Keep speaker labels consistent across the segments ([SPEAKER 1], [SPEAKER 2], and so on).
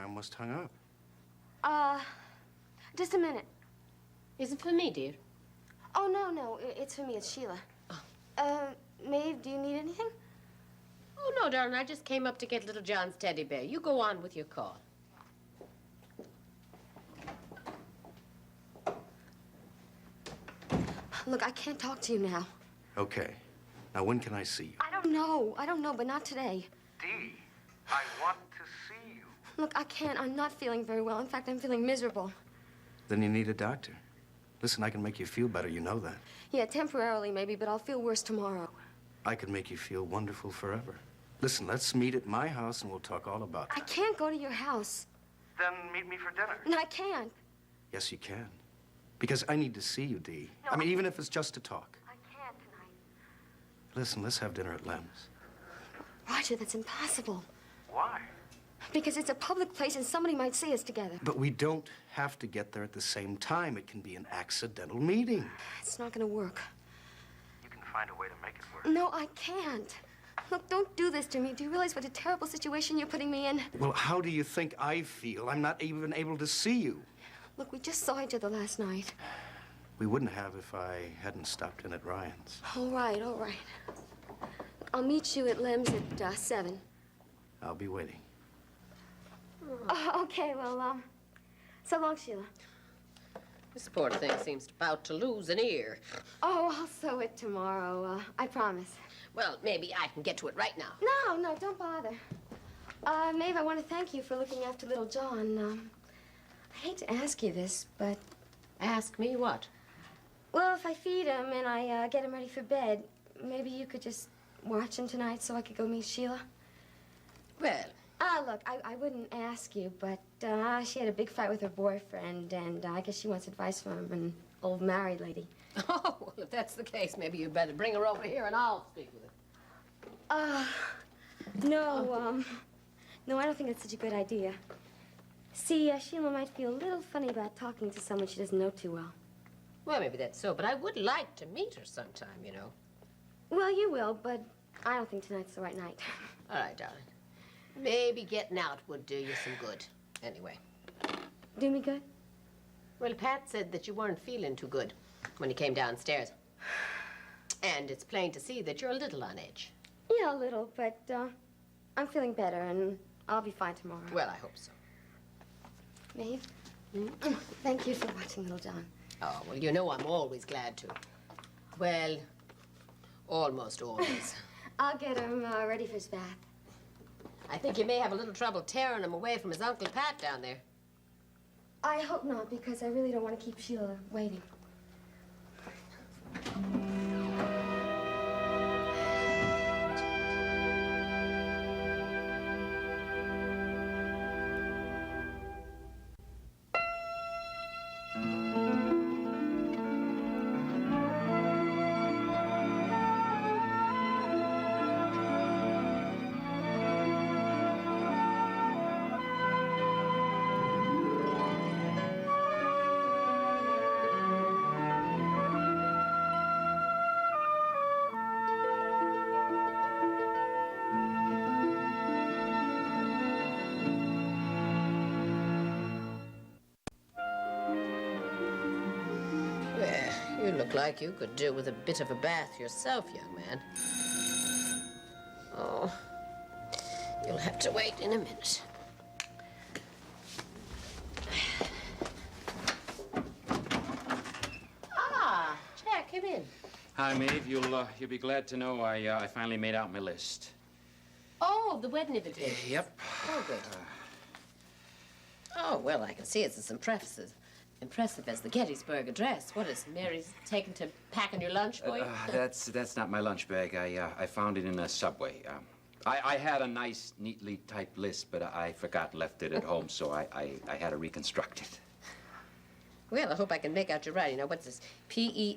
[SPEAKER 1] almost hung up.
[SPEAKER 2] Just a minute.
[SPEAKER 3] Is it for me, dear?
[SPEAKER 2] Oh, no, it's for me. It's Sheila.
[SPEAKER 3] Oh.
[SPEAKER 2] Maeve, do you need anything?
[SPEAKER 3] Oh, no, darling. I just came up to get little John's teddy bear. You go on with your call.
[SPEAKER 2] Look, I can't talk to you now.
[SPEAKER 1] Okay. Now, when can I see you?
[SPEAKER 2] I don't know, but not today.
[SPEAKER 1] Dee, I want to see you.
[SPEAKER 2] Look, I can't. I'm not feeling very well. In fact, I'm feeling miserable.
[SPEAKER 1] Then you need a doctor. Listen, I can make you feel better. You know that.
[SPEAKER 2] Yeah, temporarily maybe, but I'll feel worse tomorrow.
[SPEAKER 1] I can make you feel wonderful forever. Listen, let's meet at my house and we'll talk all about
[SPEAKER 2] I
[SPEAKER 1] that.
[SPEAKER 2] can't go to your house.
[SPEAKER 1] Then meet me for dinner.
[SPEAKER 2] No, I can't.
[SPEAKER 1] Yes, you can. Because I need to see you, Dee.
[SPEAKER 2] No,
[SPEAKER 1] I mean, even if it's just to talk.
[SPEAKER 2] I can't tonight.
[SPEAKER 1] Listen, let's have dinner at Lem's.
[SPEAKER 2] Roger, that's impossible.
[SPEAKER 1] Why?
[SPEAKER 2] Because it's a public place and somebody might see us together.
[SPEAKER 1] But we don't have to get there at the same time. It can be an accidental meeting.
[SPEAKER 2] It's not gonna work.
[SPEAKER 1] You can find a way to make it work.
[SPEAKER 2] No, I can't. Look, don't do this to me. Do you realize what a terrible situation you're putting me in?
[SPEAKER 1] Well, how do you think I feel? I'm not even able to see you.
[SPEAKER 2] Look, we just saw each other last night.
[SPEAKER 1] We wouldn't have if I hadn't stopped in at Ryan's.
[SPEAKER 2] All right. Look, I'll meet you at Lem's at 7.
[SPEAKER 1] I'll be waiting.
[SPEAKER 2] Okay, well, so long, Sheila.
[SPEAKER 3] This poor thing seems about to lose an ear.
[SPEAKER 2] Oh, I'll sew it tomorrow. I promise.
[SPEAKER 3] Well, maybe I can get to it right now.
[SPEAKER 2] No, don't bother. Maeve, I want to thank you for looking after little John. I hate to ask you this, but...
[SPEAKER 3] Ask me what?
[SPEAKER 2] Well, if I feed him and I get him ready for bed, maybe you could just watch him tonight so I could go meet Sheila?
[SPEAKER 3] Well...
[SPEAKER 2] Look, I wouldn't ask you, but she had a big fight with her boyfriend, and I guess she wants advice from an old married lady.
[SPEAKER 3] Oh, well, if that's the case, maybe you better bring her over here and I'll speak with her.
[SPEAKER 2] No, I don't think that's such a good idea. See, Sheila might feel a little funny about talking to someone she doesn't know too well.
[SPEAKER 3] Well, maybe that's so, but I would like to meet her sometime, you know.
[SPEAKER 2] Well, you will, but I don't think tonight's the right night.
[SPEAKER 3] All right, darling. Maybe getting out would do you some good. Anyway.
[SPEAKER 2] Do me good?
[SPEAKER 3] Well, Pat said that you weren't feeling too good when you came downstairs. And it's plain to see that you're a little on edge.
[SPEAKER 2] Yeah, a little, but I'm feeling better, and I'll be fine tomorrow.
[SPEAKER 3] Well, I hope so.
[SPEAKER 2] Maeve, thank you for watching little John.
[SPEAKER 3] Oh, well, you know I'm always glad to. Well, almost always.
[SPEAKER 2] I'll get him ready for his bath.
[SPEAKER 3] I think you may have a little trouble tearing him away from his Uncle Pat down there.
[SPEAKER 2] I hope not, because I really don't want to keep Sheila waiting.
[SPEAKER 3] You look like you could do with a bit of a bath yourself, young man. Oh, you'll have to wait in a minute. Ah, Jack, come in.
[SPEAKER 4] Hi, Maeve. You'll be glad to know I finally made out my list.
[SPEAKER 3] Oh, the wedding invitation.
[SPEAKER 4] Yep.
[SPEAKER 3] Oh, good. Oh, well, I can see it's as impressive as the Gettysburg Address. What is Mary's taken to packing your lunch for you?
[SPEAKER 4] That's not my lunch bag. I found it in a Subway. I had a nice, neatly typed list, but I forgot and left it at home, so I had to reconstruct it.
[SPEAKER 3] Well, I hope I can make out your writing. Now, what's this? P-E-L-L-E-T-E-E.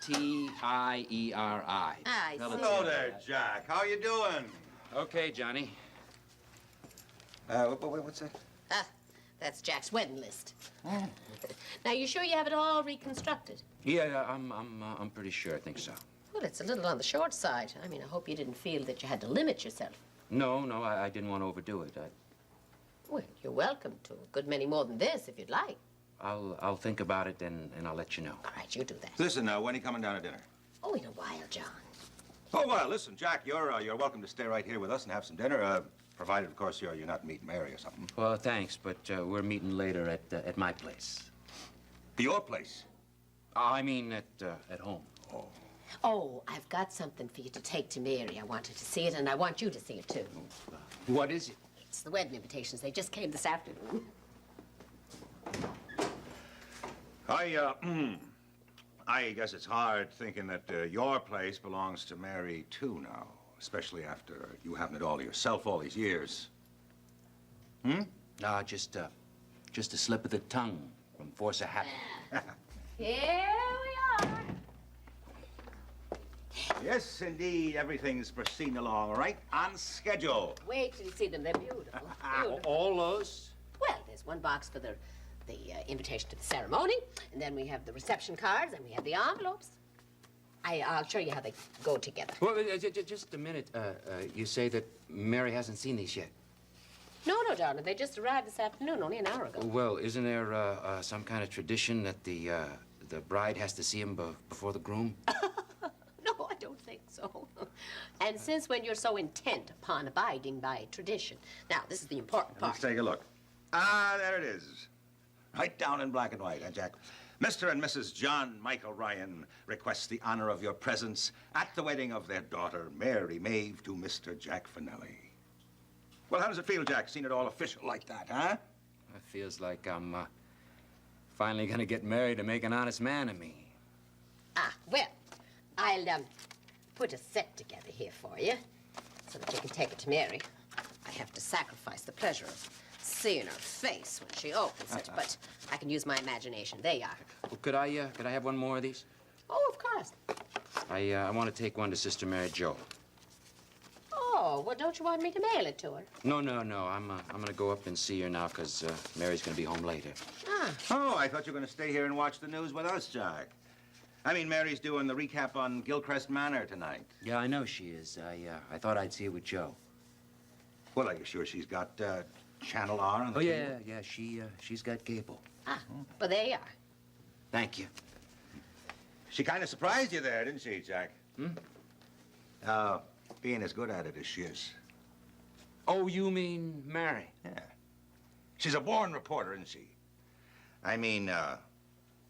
[SPEAKER 4] T-I-E-R-I.
[SPEAKER 3] I see.
[SPEAKER 5] Hello there, Jack. How you doing?
[SPEAKER 4] Okay, Johnny.
[SPEAKER 5] What's that?
[SPEAKER 3] That's Jack's wedding list. Now, you sure you have it all reconstructed?
[SPEAKER 4] Yeah, I'm pretty sure. I think so.
[SPEAKER 3] Well, it's a little on the short side. I mean, I hope you didn't feel that you had to limit yourself.
[SPEAKER 4] No, I didn't want to overdo it.
[SPEAKER 3] Well, you're welcome to a good many more than this, if you'd like.
[SPEAKER 4] I'll think about it and I'll let you know.
[SPEAKER 3] All right, you do that.
[SPEAKER 5] Listen, when are you coming down to dinner?
[SPEAKER 3] Oh, in a while, John.
[SPEAKER 5] Oh, well, listen, Jack, you're welcome to stay right here with us and have some dinner, provided, of course, you're not meeting Mary or something.
[SPEAKER 4] Well, thanks, but we're meeting later at my place.
[SPEAKER 5] Your place?
[SPEAKER 4] I mean, at home.
[SPEAKER 5] Oh.
[SPEAKER 3] Oh, I've got something for you to take to Mary. I want her to see it, and I want you to see it, too.
[SPEAKER 4] What is it?
[SPEAKER 3] It's the wedding invitations. They just came this afternoon.
[SPEAKER 5] I guess it's hard thinking that your place belongs to Mary, too, now. Especially after you having it all to yourself all these years.
[SPEAKER 4] No, just a slip of the tongue from force of habit.
[SPEAKER 3] Here we are.
[SPEAKER 5] Yes, indeed, everything's proceeding along right on schedule.
[SPEAKER 3] Wait till you see them. They're beautiful. Beautiful.
[SPEAKER 4] All those?
[SPEAKER 3] Well, there's one box for the invitation to the ceremony, and then we have the reception cards, and we have the envelopes. I'll show you how they go together.
[SPEAKER 4] Well, just a minute. You say that Mary hasn't seen these yet?
[SPEAKER 3] No, darling. They just arrived this afternoon, only an hour ago.
[SPEAKER 4] Well, isn't there some kind of tradition that the bride has to see him before the groom?
[SPEAKER 3] No, I don't think so. And since when you're so intent upon abiding by tradition. Now, this is the important part.
[SPEAKER 5] Let's take a look. Ah, there it is. Right down in black and white, huh, Jack? Mr. and Mrs. John Michael Ryan request the honor of your presence at the wedding of their daughter, Mary Maeve, to Mr. Jack Finelli. Well, how does it feel, Jack, seeing it all official like that, huh?
[SPEAKER 4] It feels like I'm finally gonna get married to make an honest man of me.
[SPEAKER 3] Well, I'll put a set together here for you so that you can take it to Mary. I have to sacrifice the pleasure of seeing her face when she opens it, but I can use my imagination. There you are.
[SPEAKER 4] Well, could I have one more of these?
[SPEAKER 3] Oh, of course.
[SPEAKER 4] I want to take one to Sister Mary Jo.
[SPEAKER 3] Oh, well, don't you want me to mail it to her?
[SPEAKER 4] No. I'm gonna go up and see her now, because Mary's gonna be home later.
[SPEAKER 5] Oh, I thought you were going to stay here and watch the news with us, Jack. I mean, Mary's doing the recap on Gilchrist Manor tonight.
[SPEAKER 4] Yeah, I know she is. I thought I'd see her with Joe.
[SPEAKER 5] Well, are you sure she's got Channel R on the cable?
[SPEAKER 4] Yeah. She's got cable.
[SPEAKER 3] Well, there you are.
[SPEAKER 4] Thank you.
[SPEAKER 5] She kind of surprised you there, didn't she, Jack? Being as good at it as she is.
[SPEAKER 4] Oh, you mean Mary?
[SPEAKER 5] Yeah. She's a born reporter, isn't she? I mean,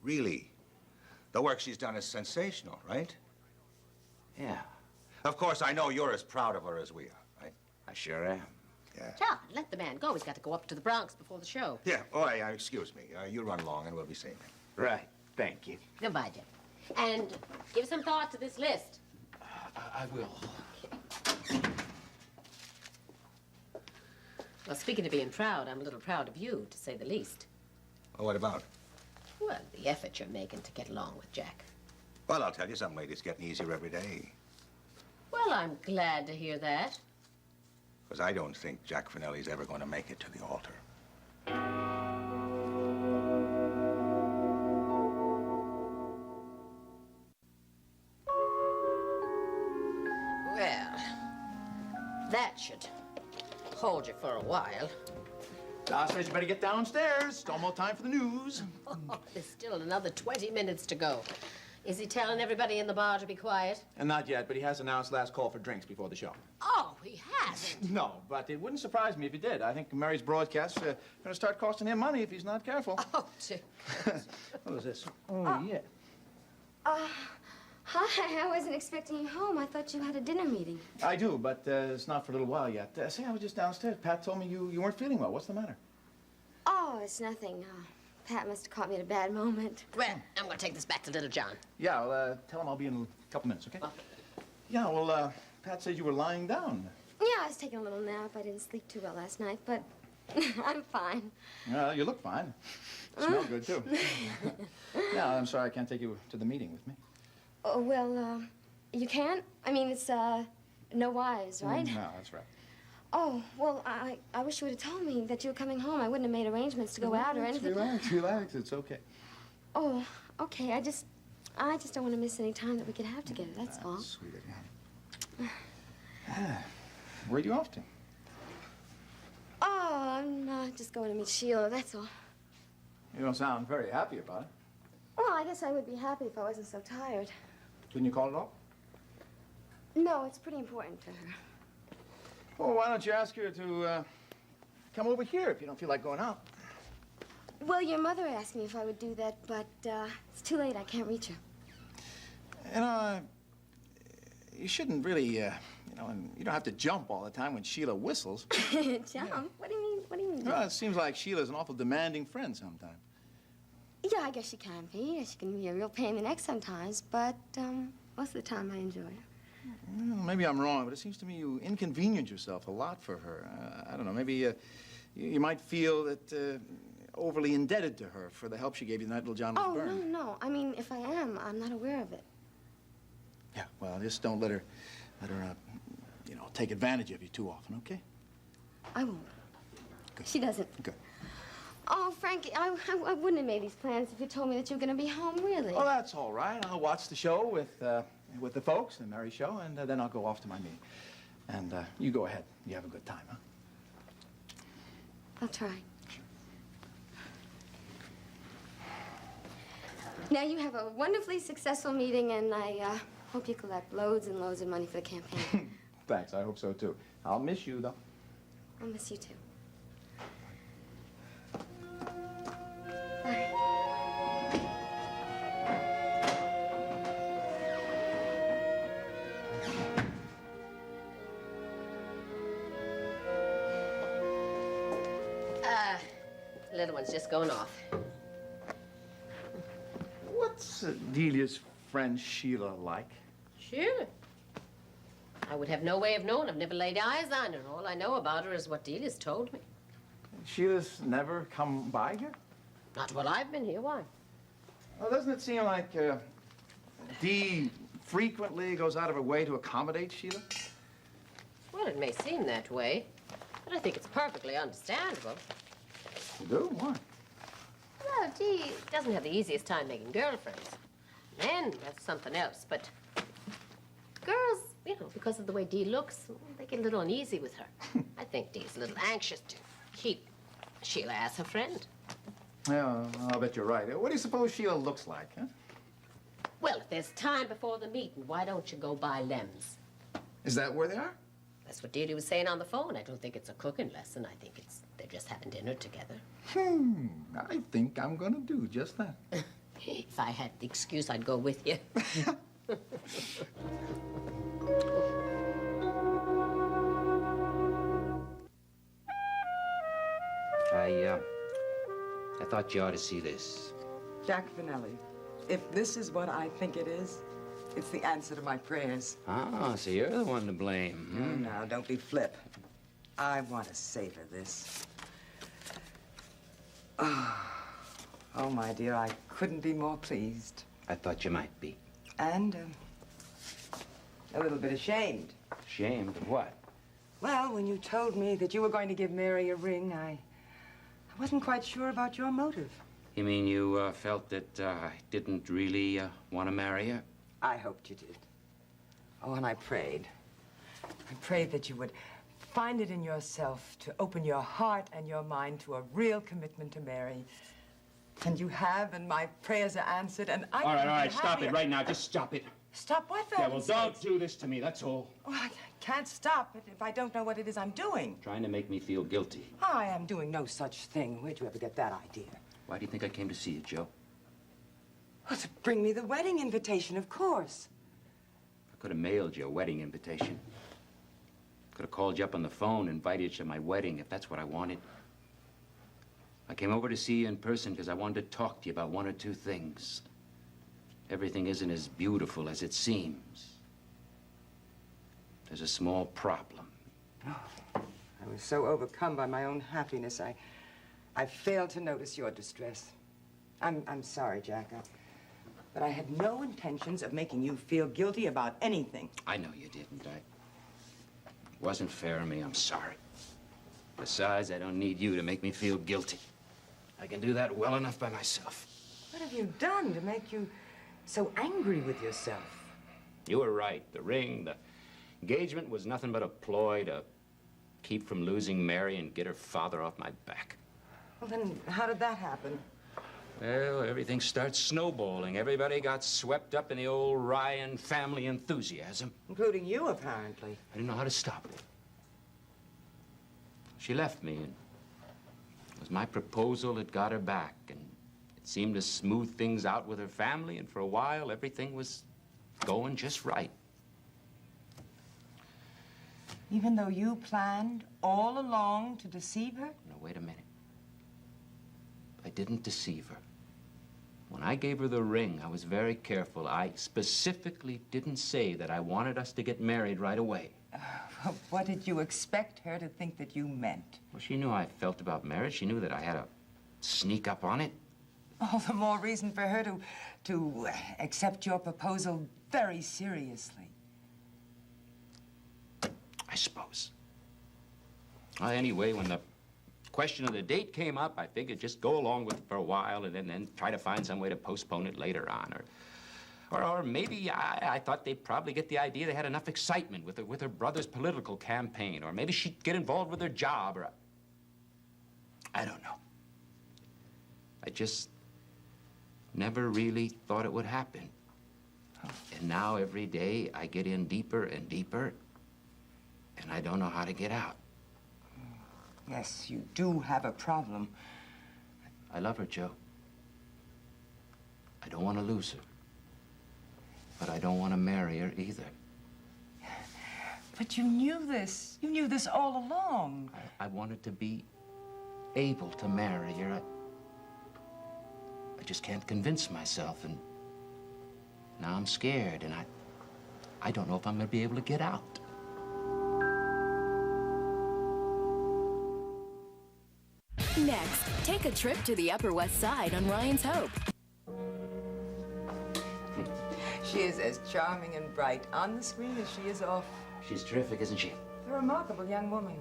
[SPEAKER 5] really, the work she's done is sensational, right?
[SPEAKER 4] Yeah,
[SPEAKER 5] Of course, I know you're as proud of her as we are, right?
[SPEAKER 4] I sure am.
[SPEAKER 5] Yeah.
[SPEAKER 3] John, let the man go. He's got to go up to the Bronx before the show.
[SPEAKER 5] Yeah. Oh, excuse me. You run along and we'll be seeing you.
[SPEAKER 4] Right. Thank you.
[SPEAKER 3] Goodbye, Jack. And give some thought to this list.
[SPEAKER 4] I will.
[SPEAKER 3] Well, speaking of being proud, I'm a little proud of you, to say the least.
[SPEAKER 5] Oh, what about?
[SPEAKER 3] Well, the effort you're making to get along with Jack.
[SPEAKER 5] Well, I'll tell you something, lady. It's getting easier every day.
[SPEAKER 3] Well, I'm glad to hear that.
[SPEAKER 5] Because I don't think Jack Finelli's ever going to make it to the altar.
[SPEAKER 3] Well, that should hold you for a while.
[SPEAKER 6] Doc says you better get downstairs. It's almost time for the news.
[SPEAKER 3] There's still another 20 minutes to go. Is he telling everybody in the bar to be quiet?
[SPEAKER 6] And not yet, but he has announced last call for drinks before the show.
[SPEAKER 3] Oh, he hasn't.
[SPEAKER 6] No, but it wouldn't surprise me if he did. I think Mary's broadcasts are going to start costing him money if he's not careful.
[SPEAKER 3] Oh, dear.
[SPEAKER 6] What was this? Oh, yeah.
[SPEAKER 2] Hi, I wasn't expecting you home. I thought you had a dinner meeting.
[SPEAKER 6] I do, but it's not for a little while yet. Say, I was just downstairs. Pat told me you weren't feeling well. What's the matter?
[SPEAKER 2] Oh, it's nothing. Pat must have caught me at a bad moment.
[SPEAKER 3] Well, I'm going to take this back to Little John.
[SPEAKER 6] Yeah, well, tell him I'll be in a couple minutes, okay?
[SPEAKER 3] Okay.
[SPEAKER 6] Yeah, well, Pat said you were lying down.
[SPEAKER 2] Yeah, I was taking a little nap. I didn't sleep too well last night, but I'm fine.
[SPEAKER 6] Well, you look fine. Smell good, too. Yeah, I'm sorry I can't take you to the meeting with me.
[SPEAKER 2] Oh, well, you can't? I mean, it's, no wise, right?
[SPEAKER 6] No, that's right.
[SPEAKER 2] Oh, well, I wish you would have told me that you were coming home. I wouldn't have made arrangements to go out or anything.
[SPEAKER 6] Relax, it's okay.
[SPEAKER 2] Oh, okay. I just don't want to miss any time that we could have together, that's all.
[SPEAKER 6] Sweet, yeah. Where are you off to?
[SPEAKER 2] Oh, I'm just going to meet Sheila, that's all.
[SPEAKER 6] You don't sound very happy about it.
[SPEAKER 2] Well, I guess I would be happy if I wasn't so tired.
[SPEAKER 6] Couldn't you call it off?
[SPEAKER 2] No, it's pretty important to her.
[SPEAKER 6] Well, why don't you ask her to come over here if you don't feel like going out?
[SPEAKER 2] Well, your mother asked me if I would do that, but it's too late. I can't reach her.
[SPEAKER 6] You know, you shouldn't really, you know, and you don't have to jump all the time when Sheila whistles.
[SPEAKER 2] Jump? Yeah. What do you mean? What do you mean?
[SPEAKER 6] Well, it seems like Sheila's an awful demanding friend sometimes.
[SPEAKER 2] Yeah, I guess she can be. She can be a real pain in the neck sometimes, but most of the time I enjoy her.
[SPEAKER 6] Well, maybe I'm wrong, but it seems to me you inconvenience yourself a lot for her. I don't know, maybe you might feel that overly indebted to her for the help she gave you the night little John was burned.
[SPEAKER 2] No. I mean, if I am, I'm not aware of it.
[SPEAKER 6] Yeah, well, just don't let her, you know, take advantage of you too often, okay?
[SPEAKER 2] I won't.
[SPEAKER 6] Good.
[SPEAKER 2] She doesn't.
[SPEAKER 6] Good.
[SPEAKER 2] Oh, Frankie, I wouldn't have made these plans if you told me that you were going to be home, really.
[SPEAKER 6] Well, that's all right. I'll watch the show with the folks, the Mary show, and then I'll go off to my meeting. And you go ahead. You have a good time, huh?
[SPEAKER 2] I'll try. Now, you have a wonderfully successful meeting, and I hope you collect loads and loads of money for the campaign.
[SPEAKER 6] Thanks. I hope so, too. I'll miss you, though.
[SPEAKER 2] I'll miss you, too. Bye.
[SPEAKER 3] Little one's just going off.
[SPEAKER 6] What's Delia's friend Sheila like?
[SPEAKER 3] Sure. I would have no way of knowing. I've never laid eyes on her. All I know about her is what Delia's told me.
[SPEAKER 6] Sheila's never come by here?
[SPEAKER 3] Not while I've been here. Why?
[SPEAKER 6] Well, doesn't it seem like Dee frequently goes out of her way to accommodate Sheila?
[SPEAKER 3] Well, it may seem that way, but I think it's perfectly understandable.
[SPEAKER 6] You do? Why?
[SPEAKER 3] Well, Dee doesn't have the easiest time making girlfriends. Men, that's something else, but girls, you know, because of the way Dee looks, they get a little uneasy with her. I think Dee's a little anxious to keep Sheila as her friend.
[SPEAKER 6] Yeah, I'll bet you're right. What do you suppose Sheila looks like, huh?
[SPEAKER 3] Well, if there's time before the meeting, why don't you go by Lem's?
[SPEAKER 6] Is that where they are?
[SPEAKER 3] That's what Delia was saying on the phone. I don't think it's a cooking lesson. I think they're just having dinner together.
[SPEAKER 6] I think I'm gonna do just that.
[SPEAKER 3] If I had the excuse, I'd go with you.
[SPEAKER 4] I thought you ought to see this.
[SPEAKER 7] Jack Vanelli, if this is what I think it is, it's the answer to my prayers.
[SPEAKER 4] Ah, so you're the one to blame. Hmm?
[SPEAKER 7] Now, don't be flip. I want to savor this. Oh, my dear, I couldn't be more pleased.
[SPEAKER 4] I thought you might be.
[SPEAKER 7] And a little bit ashamed.
[SPEAKER 4] Ashamed of what?
[SPEAKER 7] Well, when you told me that you were going to give Mary a ring, I wasn't quite sure about your motive.
[SPEAKER 4] You mean you felt that I didn't really want to marry her?
[SPEAKER 7] I hoped you did. Oh, and I prayed. I prayed that you would find it in yourself to open your heart and your mind to a real commitment to Mary. And you have, and my prayers are answered, and I
[SPEAKER 4] All right,
[SPEAKER 7] couldn't be
[SPEAKER 4] stop it
[SPEAKER 7] happier.
[SPEAKER 4] right now. Just stop it.
[SPEAKER 7] Stop what, for
[SPEAKER 4] Yeah, well,
[SPEAKER 7] heaven's
[SPEAKER 4] don't
[SPEAKER 7] sakes?
[SPEAKER 4] do this to me, that's all.
[SPEAKER 7] Oh, I can't stop it if I don't know what it is I'm doing.
[SPEAKER 4] Trying to make me feel guilty.
[SPEAKER 7] I am doing no such thing. Where'd you ever get that idea?
[SPEAKER 4] Why do you think I came to see you, Joe?
[SPEAKER 7] Well, to bring me the wedding invitation, of course.
[SPEAKER 4] I could have mailed you a wedding invitation. Could have called you up on the phone, invited you to my wedding, if that's what I wanted. I came over to see you in person because I wanted to talk to you about one or two things. Everything isn't as beautiful as it seems. There's a small problem.
[SPEAKER 7] I was so overcome by my own happiness, I failed to notice your distress. I'm sorry, Jack, but I had no intentions of making you feel guilty about anything.
[SPEAKER 4] I know you didn't. It wasn't fair of me. I'm sorry. Besides, I don't need you to make me feel guilty. I can do that well enough by myself.
[SPEAKER 7] What have you done to make you so angry with yourself?
[SPEAKER 4] You were right. The ring, Engagement was nothing but a ploy to keep from losing Mary and get her father off my back.
[SPEAKER 7] Well, then how did that happen?
[SPEAKER 4] Well, everything starts snowballing. Everybody got swept up in the old Ryan family enthusiasm.
[SPEAKER 7] Including you, apparently.
[SPEAKER 4] I didn't know how to stop it. She left me, and it was my proposal that got her back, and it seemed to smooth things out with her family, and for a while, everything was going just right.
[SPEAKER 7] Even though you planned all along to deceive her?
[SPEAKER 4] No, wait a minute. I didn't deceive her. When I gave her the ring, I was very careful. I specifically didn't say that I wanted us to get married right away.
[SPEAKER 7] What did you expect her to think that you meant?
[SPEAKER 4] Well, she knew how I felt about marriage. She knew that I had to sneak up on it.
[SPEAKER 7] All the more reason for her to accept your proposal very seriously.
[SPEAKER 4] I suppose. Well, anyway, when the question of the date came up, I figured just go along with it for a while and then try to find some way to postpone it later on. Or maybe I thought they'd probably get the idea they had enough excitement with her brother's political campaign. Or maybe she'd get involved with her job. Or I don't know. I just never really thought it would happen. And now every day I get in deeper and deeper, and I don't know how to get out.
[SPEAKER 7] Yes, you do have a problem.
[SPEAKER 4] I love her, Joe. I don't want to lose her. But I don't want to marry her either.
[SPEAKER 7] But you knew this. You knew this all along.
[SPEAKER 4] I wanted to be able to marry her. I just can't convince myself, and now I'm scared, and I don't know if I'm going to be able to get out.
[SPEAKER 8] Next, take a trip to the Upper West Side on Ryan's Hope.
[SPEAKER 7] She is as charming and bright on the screen as she is off.
[SPEAKER 4] She's terrific, isn't she?
[SPEAKER 7] A remarkable young woman.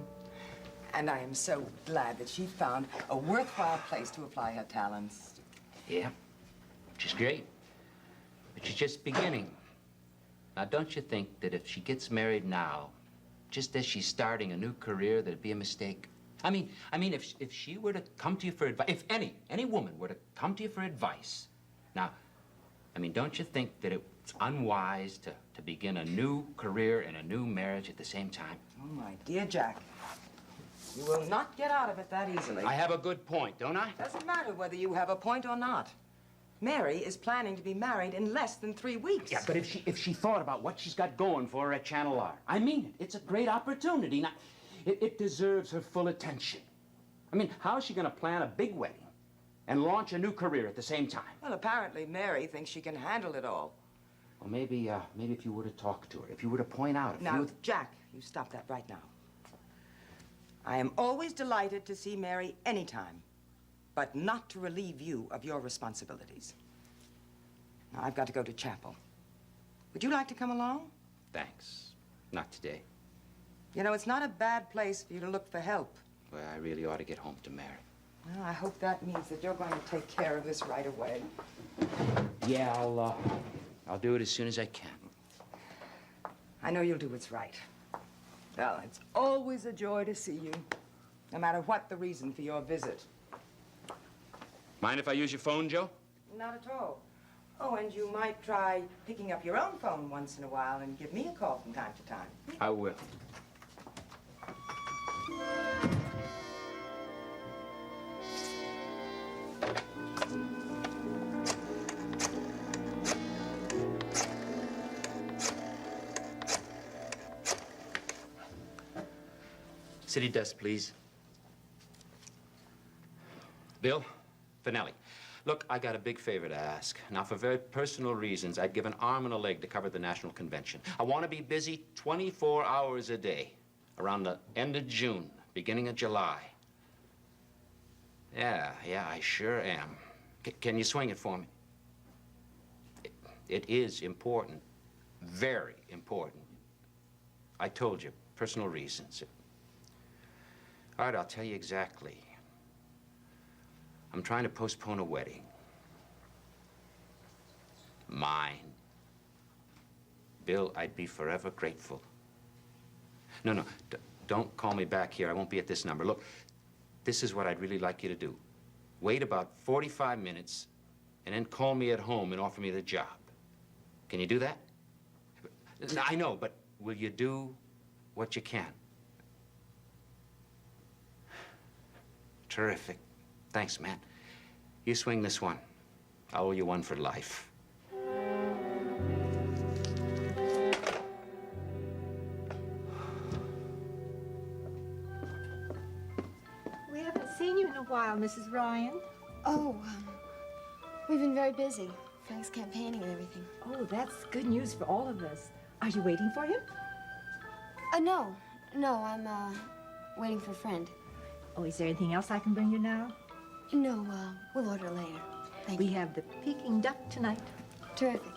[SPEAKER 7] And I am so glad that she found a worthwhile place to apply her talents.
[SPEAKER 4] Yeah, she's great. But she's just beginning. Now, don't you think that if she gets married now, just as she's starting a new career, that'd be a mistake? I mean, if she were to come to you for advice, if any woman were to come to you for advice, now, I mean, don't you think that it's unwise to begin a new career and a new marriage at the same time?
[SPEAKER 7] Oh, my dear Jack, you will not get out of it that easily.
[SPEAKER 4] I have a good point, don't I?
[SPEAKER 7] Doesn't matter whether you have a point or not. Mary is planning to be married in less than 3 weeks.
[SPEAKER 4] Yeah, but if she thought about what she's got going for her at Channel R, I mean it. It's a great opportunity. Now, it deserves her full attention. I mean, how is she going to plan a big wedding and launch a new career at the same time?
[SPEAKER 7] Well, apparently Mary thinks she can handle it all.
[SPEAKER 4] Well, maybe if you were to talk to her, if you were to point out a
[SPEAKER 7] Now,
[SPEAKER 4] few...
[SPEAKER 7] Jack, you stop that right now. I am always delighted to see Mary anytime, but not to relieve you of your responsibilities. Now, I've got to go to chapel. Would you like to come along?
[SPEAKER 4] Thanks. Not today.
[SPEAKER 7] You know, it's not a bad place for you to look for help.
[SPEAKER 4] Well, I really ought to get home to Mary.
[SPEAKER 7] Well, I hope that means that you're going to take care of this right away.
[SPEAKER 4] Yeah, I'll do it as soon as I can.
[SPEAKER 7] I know you'll do what's right. Well, it's always a joy to see you, no matter what the reason for your visit.
[SPEAKER 4] Mind if I use your phone, Joe?
[SPEAKER 7] Not at all. Oh, and you might try picking up your own phone once in a while and give me a call from time to time.
[SPEAKER 4] I will. City desk, please. Bill, Finelli. Look, I got a big favor to ask. Now, for very personal reasons, I'd give an arm and a leg to cover the National Convention. I want to be busy 24 hours a day around the end of June, beginning of July. Yeah, I sure am. Can you swing it for me? It is important. Very important. I told you, personal reasons. All right, I'll tell you exactly. I'm trying to postpone a wedding. Mine. Bill, I'd be forever grateful No, no. Don't call me back here. I won't be at this number. Look, this is what I'd really like you to do. Wait about 45 minutes and then call me at home and offer me the job. Can you do that? I know, but will you do what you can? Terrific. Thanks, man. You swing this one. I owe you one for life.
[SPEAKER 9] We haven't seen you in a while, Mrs. Ryan.
[SPEAKER 2] Oh, we've been very busy. Frank's campaigning and everything.
[SPEAKER 9] Oh, that's good news for all of us. Are you waiting for him?
[SPEAKER 2] No. No, I'm, waiting for a friend.
[SPEAKER 9] Oh, is there anything else I can bring you now?
[SPEAKER 2] No, we'll order later. Thank
[SPEAKER 9] We
[SPEAKER 2] you.
[SPEAKER 9] have the Peking duck tonight.
[SPEAKER 2] Terrific.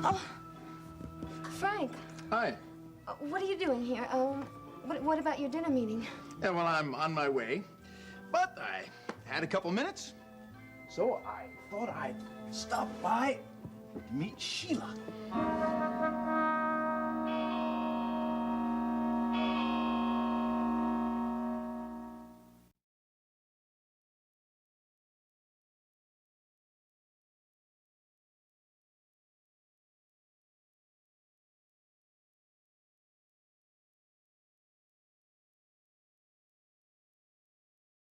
[SPEAKER 2] Oh, Frank.
[SPEAKER 6] Hi.
[SPEAKER 2] What are you doing here? What about your dinner meeting?
[SPEAKER 6] Yeah, well, I'm on my way, but I had a couple minutes, so I thought I'd stop by to meet Sheila.